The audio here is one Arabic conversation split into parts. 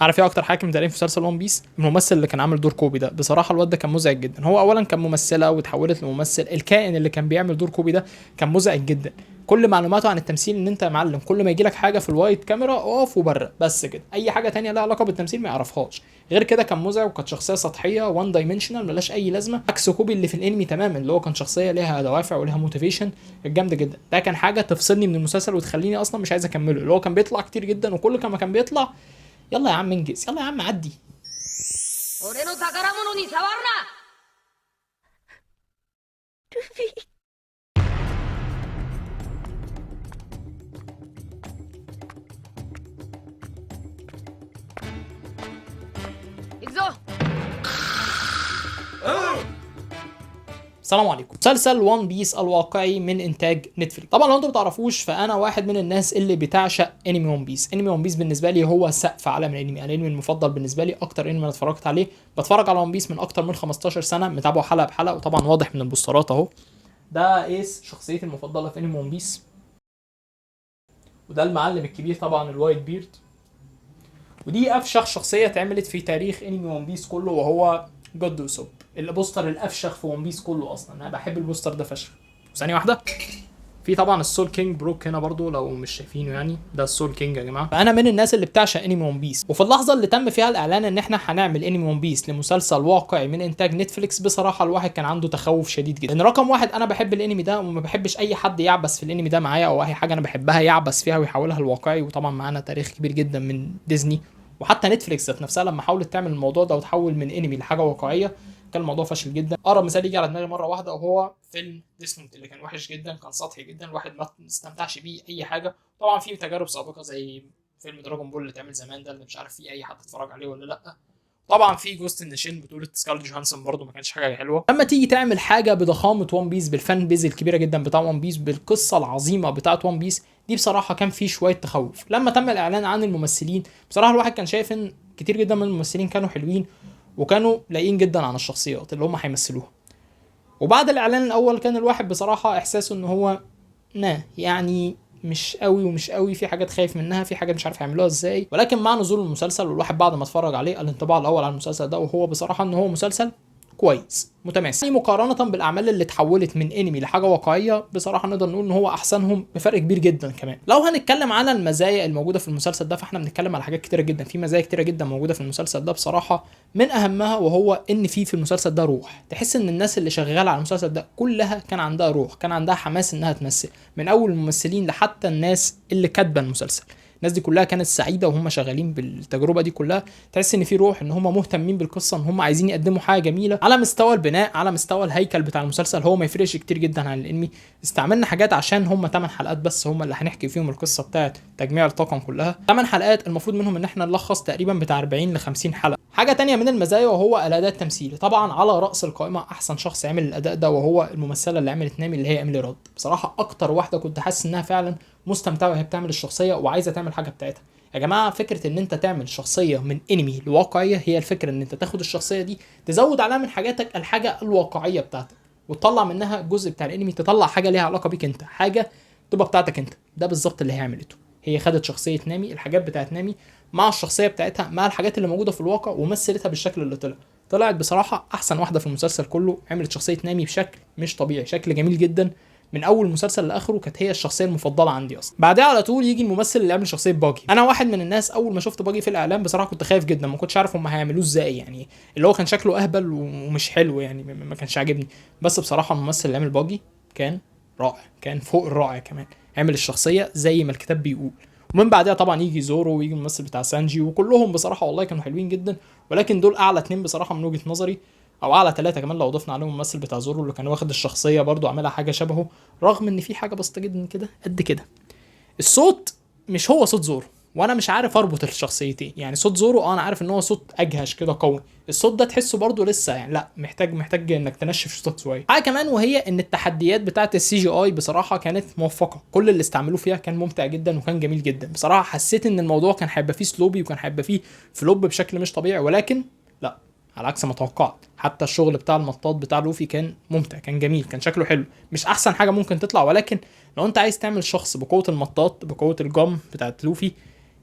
عارف ايه اكتر حاجه مضايقاني في مسلسل ون بيس؟ الممثل اللي كان عامل دور كوبي ده. بصراحه الواد ده كان مزعج جدا. هو اولا كان ممثله وتحولت لممثل. الكائن اللي كان بيعمل دور كوبي ده كان مزعج جدا. كل معلوماته عن التمثيل ان انت يا معلم كل ما يجي لك حاجه في الوايت كاميرا اقف وبره بس كده، اي حاجه تانية لها علاقه بالتمثيل ما يعرفهاش. غير كده كان مزعج وكانت شخصيه سطحيه وان دايمنشنال ملهاش اي لازمه، عكس كوبي اللي في الانمي تماما اللي هو كان شخصيه ليها دوافع وليها موتيفيشن جامده جدا. ده كان حاجه تفصلني من المسلسل وتخليني اصلا مش عايز اكمله، اللي هو كان بيطلع كتير جدا وكل ما كان بيطلع يلا يا عم انجز، يلا يا عم عدي. 行くぞ。 السلام عليكم. مسلسل وان بيس الواقعي من انتاج نتفليكس. طبعا لو انتم ما تعرفوش فانا واحد من الناس اللي بتعشق انمي وان بيس. انمي وان بيس بالنسبه لي هو سقف عالم الانمي، الانمي المفضل بالنسبه لي، اكتر انمي انا اتفرجت عليه. بتفرج على وان بيس من اكتر من 15 سنه، متابعه حلقه بحلقه، وطبعا واضح من البوسترات اهو. ده ايس شخصيتي المفضله في انمي وان بيس، وده المعلم الكبير طبعا الوايت بيرد، ودي افشخ شخصيه اتعملت في تاريخ انمي ون بيس كله وهو جود وسوب. البوستر الافشخ في ون بيس كله اصلا، انا بحب البوستر ده فشخ. ثانيه واحده، في طبعا السول كينج بروك هنا برضو لو مش شايفينه، يعني ده السول كينج يا جماعه. فانا من الناس اللي بتعشق انمي ون بيس، وفي اللحظه اللي تم فيها الاعلان ان احنا هنعمل انمي ون بيس لمسلسل واقعي من انتاج نتفليكس، بصراحه الواحد كان عنده تخوف شديد جدا. لان رقم واحد انا بحب الانمي ده وما بحبش اي حد يعبس في الانمي ده معايا، او اي حاجه انا بحبها يعبس فيها ويحولها لواقعي. وطبعا معانا تاريخ كبير جدا من ديزني، وحتى نتفليكس ذات نفسها لما حاولت تعمل الموضوع ده وتحول من انمي لحاجه واقعيه كان الموضوع فاشل جدا. اقرب مثال يجي على دماغي مره واحده وهو فيلم ديس نوت اللي كان وحش جدا، كان سطحي جدا، الواحد ما استمتعش بيه اي حاجه. طبعا في تجارب سابقه زي فيلم دراجون بول اللي اتعمل زمان ده اللي مش عارف فيه اي حد اتفرج عليه ولا لا. طبعا في جوست ان شين بطوله سكارلت جوهانسون برضه ما كانش حاجه حلوه. لما تيجي تعمل حاجه بضخامه وان بيس، بالفان بيز الكبيره جدا بتاع وان بيس، بالقصه العظيمه بتاعه وان بيس دي، بصراحه كان في شويه تخوف. لما تم الاعلان عن الممثلين بصراحه الواحد كان شايف ان كتير جدا من الممثلين كانوا حلوين وكانوا لايقين جدا عن الشخصيات اللي هم هيمثلوها. وبعد الاعلان الاول كان الواحد بصراحه احساسه ان هو يعني مش قوي ومش قوي، في حاجات خايف منها، في حاجات مش عارف يعملوها ازاي. ولكن مع نزول المسلسل والواحد بعد ما اتفرج عليه الانطباع الاول على المسلسل ده وهو بصراحه ان هو مسلسل كويس متماسك، يعني مقارنه بالاعمال اللي اتحولت من انمي لحاجه واقعيه بصراحه نقدر نقول ان هو احسنهم بفرق كبير جدا. كمان لو هنتكلم على المزايا الموجوده في المسلسل ده فاحنا بنتكلم على حاجات كتيره جدا، في مزايا كتيره جدا موجوده في المسلسل ده بصراحه. من اهمها وهو ان في المسلسل ده روح، تحس ان الناس اللي شغاله على المسلسل ده كلها كان عندها روح، كان عندها حماس انها تمثل، من اول الممثلين لحتى الناس اللي كاتبه المسلسل. الناس دي كلها كانت سعيده وهم شغالين بالتجربه دي كلها. تحس ان في روح، ان هم مهتمين بالقصه، ان هم عايزين يقدموا حاجه جميله على مستوى البناء، على مستوى الهيكل بتاع المسلسل. هو ما يفرقش كتير جدا عن الانمي. استعملنا حاجات عشان هم 8 حلقات بس هم اللي هنحكي فيهم القصه بتاعت تجميع الطاقم كلها. 8 حلقات المفروض منهم ان احنا نلخص تقريبا بتاع 40 ل 50 حلقه. حاجه تانية من المزايا وهو الاداء التمثيلي. طبعا على راس القائمه احسن شخص عمل الاداء ده وهو الممثله اللي عملت نامي اللي هي ايميلي راد. بصراحه اكتر واحده كنت حاسس انها فعلا مستمتعه وهي بتعمل الشخصيه وعايزه تعمل حاجه بتاعتها. يا جماعه فكره ان انت تعمل شخصيه من انمي لواقعيه هي الفكره، ان انت تاخد الشخصيه دي تزود عليها من حاجاتك الحاجه الواقعيه بتاعتك وتطلع منها الجزء بتاع الانمي، تطلع حاجه ليها علاقه بيك انت، حاجه تبقى بتاعتك انت. ده بالظبط اللي هي عملته. هي خدت شخصيه نامي، الحاجات بتاعت نامي مع الشخصيه بتاعتها مع الحاجات اللي موجوده في الواقع ومثلتها بالشكل اللي طلعت بصراحه احسن واحده في المسلسل كله. عملت شخصيه نامي بشكل مش طبيعي، شكل جميل جدا. من اول مسلسل لاخره كانت هي الشخصيه المفضله عندي اصلا. بعدها على طول يجي الممثل اللي عمل شخصيه باجي. انا واحد من الناس اول ما شفت باجي في الاعلان بصراحه كنت خايف جدا، ما كنتش عارف هم هيعملوه ازاي، يعني اللي هو كان شكله اهبل ومش حلو، يعني ما كانش عاجبني. بس بصراحه الممثل اللي عمل باجي كان رائع، كان فوق الرائع كمان. عمل الشخصيه زي ما الكتاب بيقول. ومن بعدها طبعا يجي زورو ويجي الممثل بتاع سانجي، وكلهم بصراحه والله كانوا حلوين جدا. ولكن دول اعلى اتنين بصراحه من وجهه نظري، او اعلى ثلاثه كمان لو ضفنا عليهم الممثل بتاع زورو اللي كان واخد الشخصيه برضو عاملها حاجه شبهه، رغم ان في حاجه بسيطه جدا كده قد كده. الصوت مش هو صوت زورو، وانا مش عارف اربط الشخصيتين. يعني صوت زورو انا عارف ان هو صوت اجهش كده قوي، الصوت ده تحسه برضو لسه يعني لا، محتاج انك تنشف صوتك شويه. حاجه كمان وهي ان التحديات بتاعه السي جي اي بصراحه كانت موفقه، كل اللي استعملوه فيها كان ممتع جدا وكان جميل جدا. بصراحه حسيت ان الموضوع كان هيبقى فيه سلوبي وكان هيبقى فيه فلوب بشكل مش طبيعي، ولكن لا، على عكس ما توقعت. حتى الشغل بتاع المطاط بتاع لوفي كان ممتع، كان جميل، كان شكله حلو. مش احسن حاجه ممكن تطلع، ولكن لو انت عايز تعمل شخص بقوه المطاط بقوه الجم بتاعت لوفي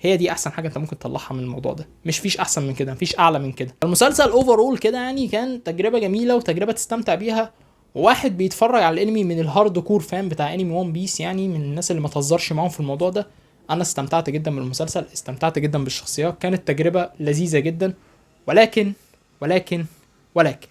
هي دي احسن حاجه انت ممكن تطلعها من الموضوع ده، مش فيش احسن من كده، مفيش اعلى من كده. المسلسل اوفرول كده يعني كان تجربه جميله وتجربه تستمتع بيها، وواحد بيتفرج على الانمي من الهارد كور فان بتاع انمي ون بيس، يعني من الناس اللي ما تهزرش معاهم في الموضوع ده. انا استمتعت جدا بالمسلسل، استمتعت جدا بالشخصيات، كانت تجربه لذيذه جدا. ولكن ولكن ولكن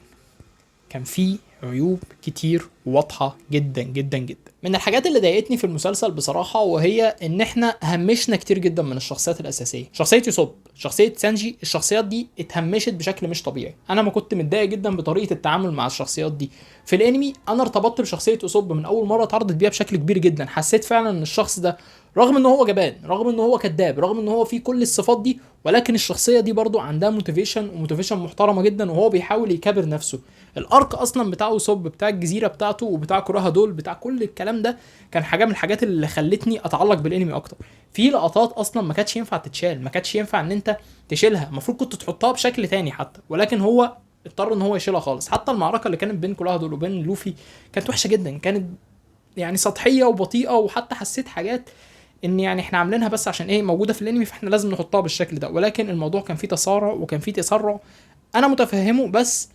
كان في عيوب كتير واضحة جدا جدا جدا. من الحاجات اللي ضايقتني في المسلسل بصراحة وهي ان احنا همشنا كتير جدا من الشخصيات الاساسية. شخصية يوسوب، شخصية سانجي، الشخصيات دي اتهمشت بشكل مش طبيعي. انا ما كنت متضايق جدا بطريقة التعامل مع الشخصيات دي في الانمي. انا ارتبطت بشخصية يوسوب من اول مرة اتعرضت بيها بشكل كبير جدا. حسيت فعلا ان الشخص ده رغم ان هو جبان، رغم ان هو كذاب، رغم ان هو فيه كل الصفات دي، ولكن الشخصيه دي برضو عندها موتيفيشن، وموتيفيشن محترمه جدا، وهو بيحاول يكبر نفسه. الارك اصلا بتاع يوسوب، بتاع الجزيره بتاعته، وبتاع كوراها دول، بتاع كل الكلام ده، كان حاجه من الحاجات اللي خلتني اتعلق بالانمي اكتر. في لقطات اصلا ما كانتش ينفع تتشال، ما كانتش ينفع ان انت تشيلها، المفروض كنت تحطها بشكل تاني حتى، ولكن هو اضطر ان هو يشيلها خالص. حتى المعركه اللي كانت بين كوراها دول وبين لوفي كانت وحشه جدا، كانت يعني سطحيه وبطيئه، وحتى حسيت حاجات ان يعني احنا عاملينها بس عشان ايه موجوده في الانمي، فاحنا لازم نحطها بالشكل ده. ولكن الموضوع كان فيه تسارع وكان فيه تسرع، انا متفهمه، بس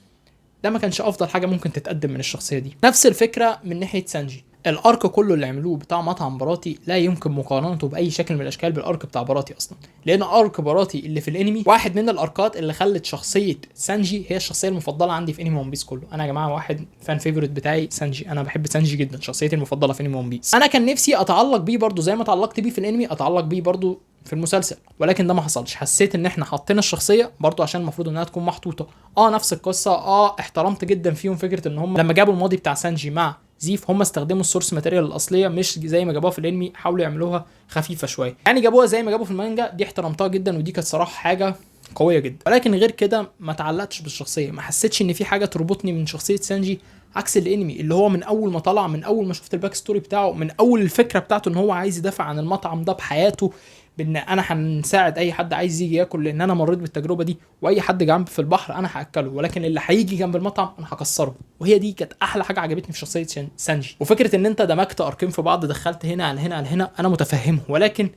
ده ما كانش افضل حاجه ممكن تتقدم من الشخصيه دي. نفس الفكره من ناحيه سانجي. الارك كله اللي عملوه بتاع مطعم براتي لا يمكن مقارنته باي شكل من الاشكال بالارك بتاع براتي اصلا، لان ارك براتي اللي في الانمي واحد من الاركات اللي خلت شخصيه سانجي هي الشخصيه المفضله عندي في انمي ون بيس كله. انا يا جماعه واحد فان فيفورت بتاعي سانجي، انا بحب سانجي جدا، شخصيتي المفضله في انمي ون بيس. انا كان نفسي اتعلق بيه برضو زي ما اتعلقت بيه في الانمي، اتعلق بيه برضو في المسلسل، ولكن ده ما حصلش. حسيت ان احنا حطينا الشخصيه برضو عشان المفروض انها تكون محطوطه نفس القصه. احترمت جدا فيهم فكره ان هم لما جابوا الماضي بتاع سانجي مع زيف هم استخدموا السورس ماتيريال الاصليه، مش زي ما جابوها في الانمي حاولوا يعملوها خفيفه شويه، يعني جابوها زي ما جابوا في المانجا. دي احترمتها جدا، ودي كانت صراحه حاجه قويه جدا. ولكن غير كده ما تعلقتش بالشخصيه، ما حسيتش ان في حاجه تربطني من شخصيه سانجي عكس الانمي اللي هو من اول ما طلع، من اول ما شفت الباك ستوري بتاعه، من اول الفكره بتاعته ان هو عايز يدافع عن المطعم ده بحياته، بان انا هنساعد اي حد عايز يجي ياكل، لان انا مريت بالتجربه دي، واي حد جنب في البحر انا هاكله، ولكن اللي هيجي جنب المطعم انا هكسره. وهي دي كانت احلى حاجه عجبتني في شخصيه سانجي. وفكره ان انت دمجت اركين في بعض، دخلت هنا على هنا على هنا، انا متفهمه، ولكن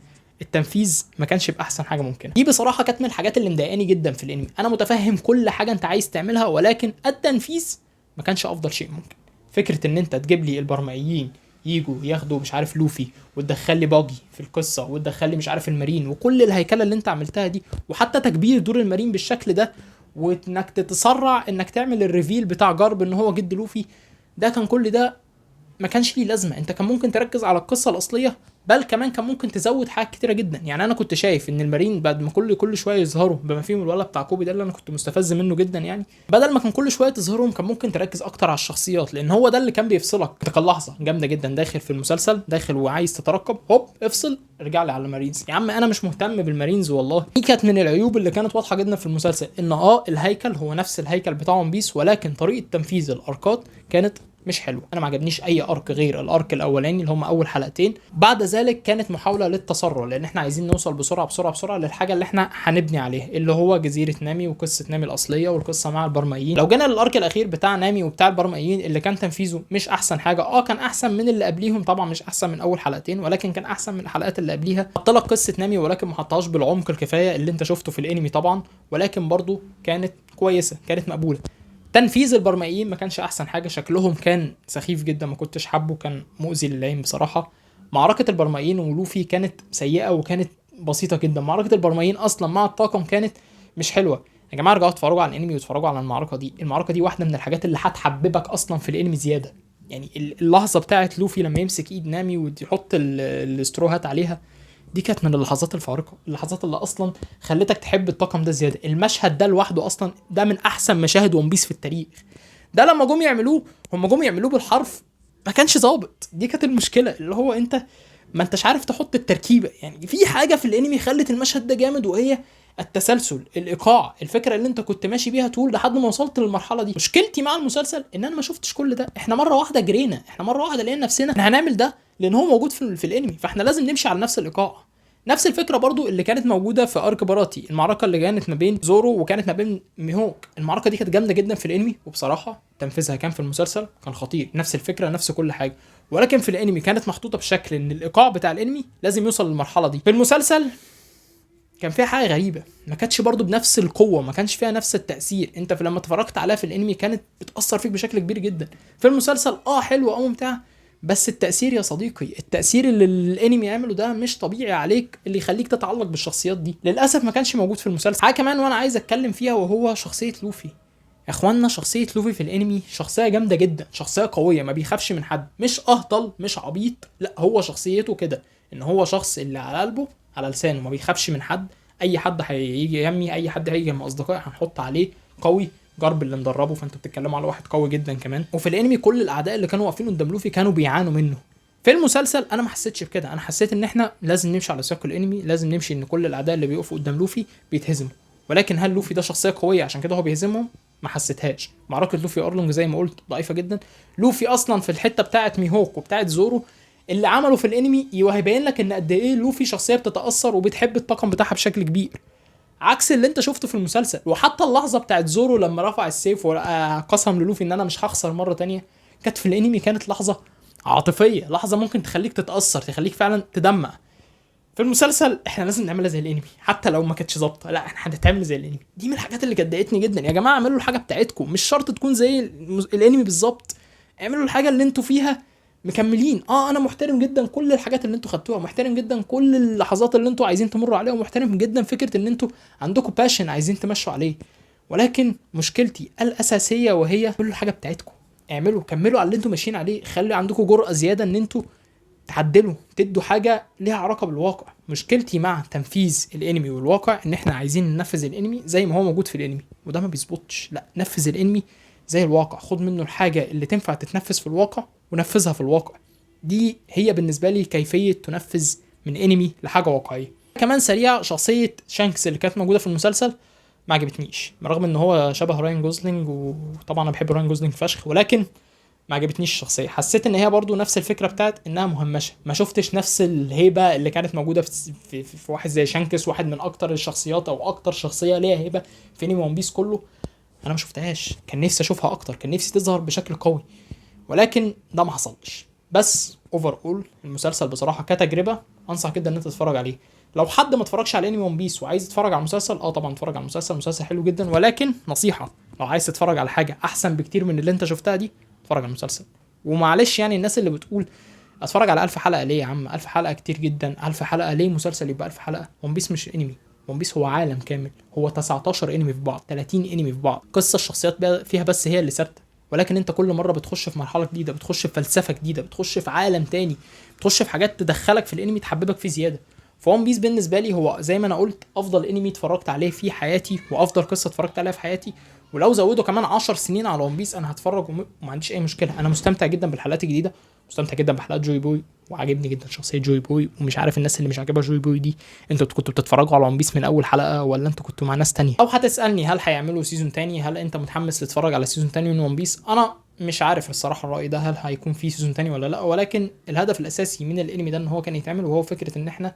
التنفيذ ما كانش باحسن حاجه ممكن. دي بصراحه كانت من الحاجات اللي مضايقاني جدا في الانمي. انا متفهم كل حاجه انت عايز تعملها، ولكن التنفيذ ما كانش افضل شيء ممكن. فكره ان انت تجيب لي البرمائيين يجوا ياخدوا مش عارف لوفي، وتدخل لي باجي في القصه، وتدخل لي مش عارف المارين، وكل الهيكله اللي انت عملتها دي، وحتى تكبير دور المارين بالشكل ده، وانك تتسرع انك تعمل الريفيل بتاع جارب ان هو جد لوفي، ده كان كل ده ما كانش ليه لازمه. انت كان ممكن تركز على القصه الاصليه، بل كمان كان ممكن تزود حاجات كتيره جدا. يعني انا كنت شايف ان المارين بعد ما كل شويه يظهروا، بما فيهم الولد بتاع كوبي ده اللي انا كنت مستفز منه جدا، يعني بدل ما كان كل شويه تظهرهم كان ممكن تركز اكتر على الشخصيات، لان هو ده اللي كان بيفصلك. انت كان لحظه جامده جدا داخل في المسلسل، داخل وعايز تترقب، هوب افصل ارجع لي على المارينز. يا عم انا مش مهتم بالمارينز والله. دي كانت من العيوب اللي كانت واضحه جدا في المسلسل، ان الهيكل هو نفس الهيكل بتاع ون بيس، ولكن طريقه تنفيذ الاركات كانت مش حلوه. انا ما عجبنيش اي ارك غير الارك الاولاني اللي هم اول حلقتين. بعد ذلك كانت محاوله للتسرع، لان احنا عايزين نوصل بسرعه بسرعه بسرعه للحاجه اللي احنا هنبني عليها، اللي هو جزيره نامي وقصه نامي الاصليه والقصه مع البرمائيين. لو جينا للارك الاخير بتاع نامي وبتاع البرمائيين اللي كان تنفيذه مش احسن حاجه، كان احسن من اللي قبليهم طبعا، مش احسن من اول حلقتين، ولكن كان احسن من الحلقات اللي قبليها. حط لك قصه نامي ولكن ما حطهاش بالعمق الكفايه اللي انت شفته في الانمي طبعا، ولكن برضو كانت كويسه، كانت مقبوله. تنفيذ البرمائيين ما كانش احسن حاجه، شكلهم كان سخيف جدا، ما كنتش حابه، كان مؤذي للعين بصراحه. معركه البرمائيين ولوفي كانت سيئه وكانت بسيطه جدا. معركه البرمائيين اصلا مع الطاقم كانت مش حلوه. يا جماعه ارجعوا اتفرجوا على الانمي واتفرجوا على المعركه دي واحده من الحاجات اللي هتحببك اصلا في الانمي زياده. يعني اللحظه بتاعت لوفي لما يمسك ايد نامي ويحط الاسترو هات عليها، دي كانت من اللحظات الفارقه، اللحظات اللي اصلا خلتك تحب الطاقم ده زياده. المشهد ده لوحده اصلا ده من احسن مشاهد ون بيس في التاريخ. ده لما جم يعملوه بالحرف ما كانش ظابط. دي كانت المشكله، اللي هو انت ما انتش عارف تحط التركيبه. يعني في حاجه في الانمي خلت المشهد ده جامد، وهي التسلسل، الايقاع، الفكره اللي انت كنت ماشي بيها طول لحد ما وصلت للمرحله دي. مشكلتي مع المسلسل ان انا ما شفتش كل ده. احنا مره واحده جرينا، احنا مره واحده لقينا نفسنا احنا هنعمل ده لان هو موجود في الانمي، فاحنا لازم نمشي على نفس الايقاع. نفس الفكره برضو اللي كانت موجوده في ارك باراتي، المعركه اللي كانت ما بين زورو وكانت ما بين ميهوك. المعركه دي كانت جامده جدا في الانمي، وبصراحه تنفيذها كان في المسلسل كان خطير. نفس الفكره نفس كل حاجه، ولكن في الانمي كانت محطوطه بشكل ان الايقاع بتاع الانمي لازم يوصل للمرحله دي. في المسلسل كان فيها حاجه غريبه، ما كانتش برضو بنفس القوه، ما كانش فيها نفس التاثير. انت لما اتفرجت عليها في الانمي كانت بتاثر فيك بشكل كبير جدا. في المسلسل حلو او ممتع، بس التاثير يا صديقي، التاثير اللي الانمي عمله ده مش طبيعي عليك، اللي يخليك تتعلق بالشخصيات دي للاسف ما كانش موجود في المسلسل. حاجه كمان وانا عايز اتكلم فيها، وهو شخصيه لوفي. يا اخوانا شخصيه لوفي في الانمي شخصيه جامده جدا، شخصيه قويه، ما بيخافش من حد، مش اهطل مش عبيط، لا هو شخصيته كده، ان هو شخص اللي على قلبه على لسانه، ما بيخافش من حد. اي حد هيجي يمي، اي حد هيجي من اصدقائي هنحط عليه قوي، جرب اللي مدربه، فانتوا بتتكلموا على واحد قوي جدا كمان. وفي الانمي كل الاعداء اللي كانوا واقفين قدام لوفي كانوا بيعانوا منه. في المسلسل انا ما حسيتش بكده، انا حسيت ان احنا لازم نمشي على سياق الانمي، لازم نمشي ان كل الاعداء اللي بيقفوا قدام لوفي بيتهزموا. ولكن هل لوفي ده شخصيه قويه عشان كده هو بيهزمهم؟ ما حسيتهاش. معركه لوفي اورلونج زي ما قلت ضعيفه جدا. لوفي اصلا في الحته بتاعه ميهوك وبتاعه زورو اللي عمله في الانمي هيبين لك ان قد ايه لوفي شخصيه بتتاثر وبتحب الطاقم بتاعها بشكل كبير، عكس اللي انت شفته في المسلسل. وحتى اللحظه بتاعت زورو لما رفع السيف وقسم للوفي ان انا مش هخسر مره تانية، كانت في الانمي كانت لحظه عاطفيه، لحظه ممكن تخليك تتاثر، تخليك فعلا تدمع. في المسلسل احنا لازم نعملها زي الانمي، حتى لو ما كانتش ظابطه، لا احنا هنتعمل زي الانمي. دي من الحاجات اللي كانت ضايقتني جدا. يا جماعه اعملوا الحاجه بتاعتكم، مش شرط تكون زي الانمي بالظبط، اعملوا الحاجه اللي انتوا فيها مكملين. انا محترم جدا كل الحاجات اللي انتوا خدتوها، محترم جدا كل اللحظات اللي انتوا عايزين تمروا عليها، ومحترم جدا فكره ان انتوا عندكم باشن عايزين تمشوا عليه. ولكن مشكلتي الاساسيه وهي كل حاجه بتاعتكم، اعملوا كملوا على اللي انتوا ماشيين عليه، خلي عندكم جرأة زياده ان انتوا تعدلوا، تدوا حاجه ليها علاقه بالواقع. مشكلتي مع تنفيذ الانمي والواقع ان احنا عايزين ننفذ الانمي زي ما هو موجود في الانمي، وده ما بيظبطش. لا، نفذ الانمي زي الواقع، خد منه الحاجه اللي تنفع تتنفذ في الواقع ونفذها في الواقع. دي هي بالنسبه لي كيفيه تنفذ من انمي لحاجه واقعيه. كمان سريع، شخصيه شانكس اللي كانت موجوده في المسلسل ما عجبتنيش، رغم ان هو شبه راين جوزلينج، وطبعا انا بحب راين جوزلينج فشخ، ولكن ما عجبتنيش الشخصيه. حسيت ان هي برضو نفس الفكره بتاعت انها مهمشه، ما شفتش نفس الهيبه اللي كانت موجوده في واحد زي شانكس، واحد من اكتر الشخصيات او اكتر شخصيه ليها هيبه في انمي ون بيس كله. انا ما شفتهاش، كان نفسي اشوفها اكتر، كان نفسي تظهر بشكل قوي، ولكن ده ما حصلش. بس اوفر اول المسلسل بصراحه كتجربه انصح جدا ان انت تتفرج عليه. لو حد ما اتفرجش على انمي ون بيس وعايز يتفرج على المسلسل، طبعا اتفرج على المسلسل، المسلسل حلو جدا. ولكن نصيحه، لو عايز تتفرج على حاجه احسن بكتير من اللي انت شفتها دي، اتفرج على المسلسل. ومعلش يعني الناس اللي بتقول اتفرج على 1000 حلقه ليه يا عم، 1000 حلقه كتير جدا، 1000 حلقه ليه مسلسل يبقى 1000 حلقه؟ ون بيس مش انمي، ون بيس هو عالم كامل، هو 19 انمي في بعض، 30 انمي في بعض، قصه الشخصيات فيها بس هي اللي ثابته. ولكن انت كل مره بتخش في مرحله جديده، بتخش في فلسفه جديده، بتخش في عالم تاني، بتخش في حاجات تدخلك في الانمي تحببك فيه زياده. فون بيس بالنسبه لي هو زي ما انا قلت افضل انمي اتفرجت عليه في حياتي، وافضل قصه اتفرجت عليها في حياتي. ولو زودوا كمان 10 سنين على ون بيس انا هتفرج وما عنديش اي مشكله. انا مستمتع جدا بالحلقات الجديده، مستمتع جدا بحلقات جوي بوي، وعاجبني جدا شخصيه جوي بوي. ومش عارف الناس اللي مش عاجبها جوي بوي دي، انتوا كنتوا بتتفرجوا على ون بيس من اول حلقه ولا انتوا كنتوا مع ناس تانية؟ او هتسالني هل هيعملوا سيزون تاني، هل انت متحمس تتفرج على سيزون تاني من ون بيس؟ انا مش عارف الصراحه الراي ده، هل هيكون في سيزون تاني ولا لا. ولكن الهدف الاساسي من الانمي ده ان هو كان يتعمل، وهو فكره ان احنا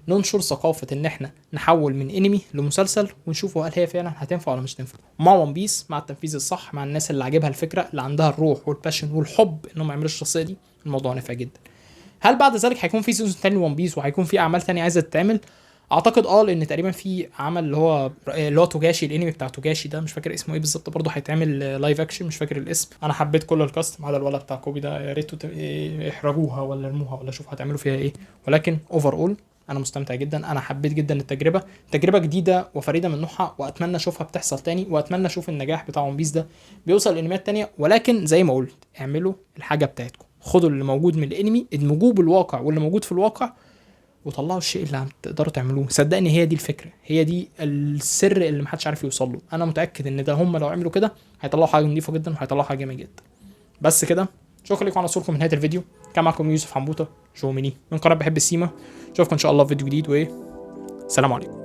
ننشر ثقافه ان احنا نحول من انمي لمسلسل، ونشوفه هل هي فعلا هتنفع ولا مش تنفع. مع ون بيس، مع التنفيذ الصح، مع الناس اللي عاجبها الفكره، اللي عندها الروح والباشن والحب انهم يعملوا الشخصيه دي، الموضوع نافع جدا. هل بعد ذلك هيكون في سيزون تاني لون بيس وهيكون في اعمال تانية عايزه تتعمل؟ اعتقد لان تقريبا في عمل اللي هو توجاشي، الانمي بتاع توجاشي ده مش فاكر اسمه ايه بالظبط، برضه هيتعمل لايف اكشن، مش فاكر الاسم. انا حبيت كل الكاست ما عدا الولد بتاع كوبي ده، يا ريتوا احرجوها ولا ارموها ولا شوفوا هتعملوا فيها ايه. ولكن اوفر اول انا مستمتع جدا، انا حبيت جدا التجربه، تجربه جديده وفريده من نوعها، واتمنى اشوفها بتحصل تاني، واتمنى اشوف النجاح بتاع ون بيس ده بيوصل لانميات تانية. ولكن زي ما قلت، اعملوا الحاجه بتاعتكم، خدوا اللي موجود من الانمي ادمجوه بالواقع واللي موجود في الواقع، وطلعوا الشيء اللي تقدروا تعملوه. صدقني هي دي الفكره، هي دي السر اللي محدش عارف يوصل له. انا متاكد ان ده هم لو عملوا كده هيطلعوا حاجه نظيفه جدا، وهيطلعوا حاجه جميله جدا. بس كده، شكرا لكم على صوركم من نهايه الفيديو. كان معكم يوسف حمبوطه جو مني من قناه بحب السيما. اشوفكم ان شاء الله في فيديو جديد، سلام عليكم.